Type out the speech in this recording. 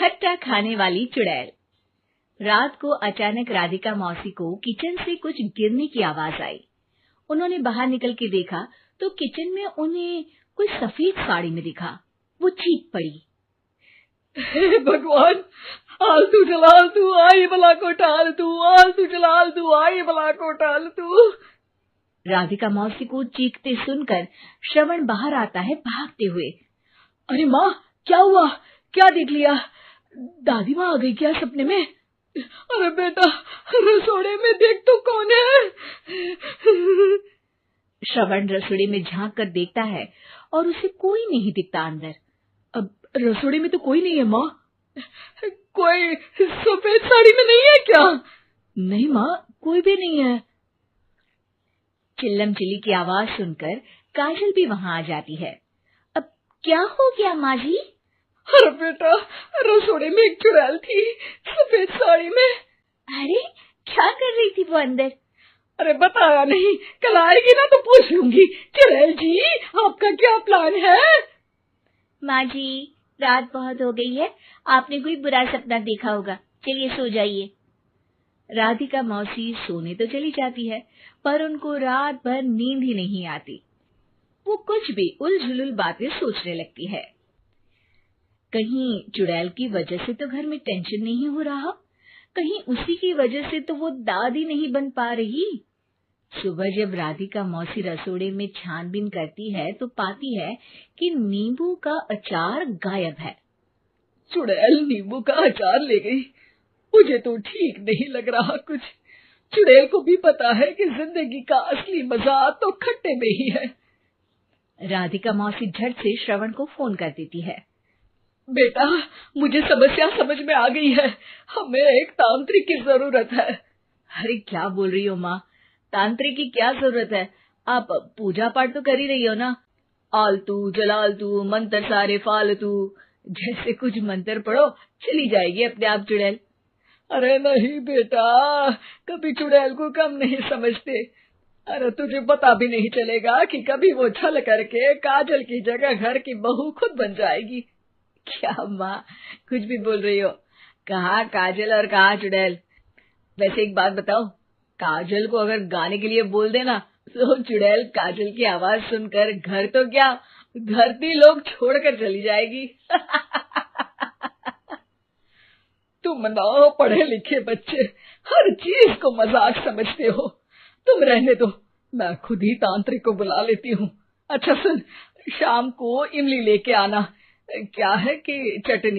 खट्टा खाने वाली चुड़ैल। रात को अचानक राधिका मौसी को किचन से कुछ गिरने की आवाज आई। उन्होंने बाहर निकल के देखा तो किचन में उन्हें कोई सफेद साड़ी में दिखा। वो चीख पड़ी, हे भगवान, आलतू जलालतू आई बला को टालतू, आलतू जलालतू आई बला को टालतू। राधिका मौसी को चीखते सुनकर श्रवण बाहर आता है भागते हुए। अरे माँ, क्या हुआ? क्या देख लिया? दादी माँ आ गई क्या सपने में? अरे बेटा, रसोड़े में देख तो कौन है? श्रवण रसोड़े में झांक कर देखता है और उसे कोई नहीं दिखता अंदर। अब रसोड़े में तो कोई नहीं है माँ। कोई सफेद साड़ी में नहीं है क्या? नहीं माँ, कोई भी नहीं है। चिल्लम चिल्ली की आवाज सुनकर काजल भी वहां आ जाती है। अब क्या हो गया माँ जी? अरे बेटा, रसोड़े में एक चुड़ैल थी सफेद साड़ी में। अरे क्या कर रही थी वो अंदर? अरे बताया नहीं, कल आएगी ना तो पूछ लूंगी। चुड़ैल जी, आपका क्या प्लान है? माँ जी, रात बहुत हो गई है, आपने कोई बुरा सपना देखा होगा, चलिए सो जाइए। राधिका मौसी सोने तो चली जाती है, पर उनको रात भर नींद ही नहीं आती। वो कुछ भी उलझुल बातें सोचने लगती है। कहीं चुड़ैल की वजह से तो घर में टेंशन नहीं हो रहा, कहीं उसी की वजह से तो वो दादी नहीं बन पा रही। सुबह जब राधिका मौसी रसोड़े में छानबीन करती है तो पाती है कि नींबू का अचार गायब है। चुड़ैल नींबू का अचार ले गई, मुझे तो ठीक नहीं लग रहा कुछ। चुड़ैल को भी पता है कि जिंदगी का असली मजा तो खट्टे में ही है। राधिका मौसी झट से श्रवण को फोन कर देती है। बेटा, मुझे समस्या समझ में आ गई है, हमें एक तांत्रिक की जरूरत है। अरे क्या बोल रही हो माँ, तांत्रिक की क्या जरूरत है? आप पूजा पाठ तो कर ही रही हो ना। आलतू जलालतू मंत्र सारे फालतू जैसे कुछ मंत्र पढ़ो, चली जाएगी अपने आप चुड़ैल। अरे नहीं बेटा, कभी चुड़ैल को कम नहीं समझते। अरे तुझे पता भी नहीं चलेगा कि कभी वो छल करके काजल की जगह घर की बहू खुद बन जाएगी। क्या माँ, कुछ भी बोल रही हो? कहाँ काजल और कहाँ चुड़ैल। वैसे एक बात बताओ, काजल को अगर गाने के लिए बोल देना तो चुड़ैल काजल की आवाज सुनकर घर तो क्या धरती लोग छोड़कर चली जाएगी। तुम ना पढ़े लिखे बच्चे हर चीज को मजाक समझते हो। तुम रहने दो, मैं खुद ही तांत्रिक को बुला लेती हूँ। अच्छा सुन, शाम को इमली लेके आना, क्या है कि चटनी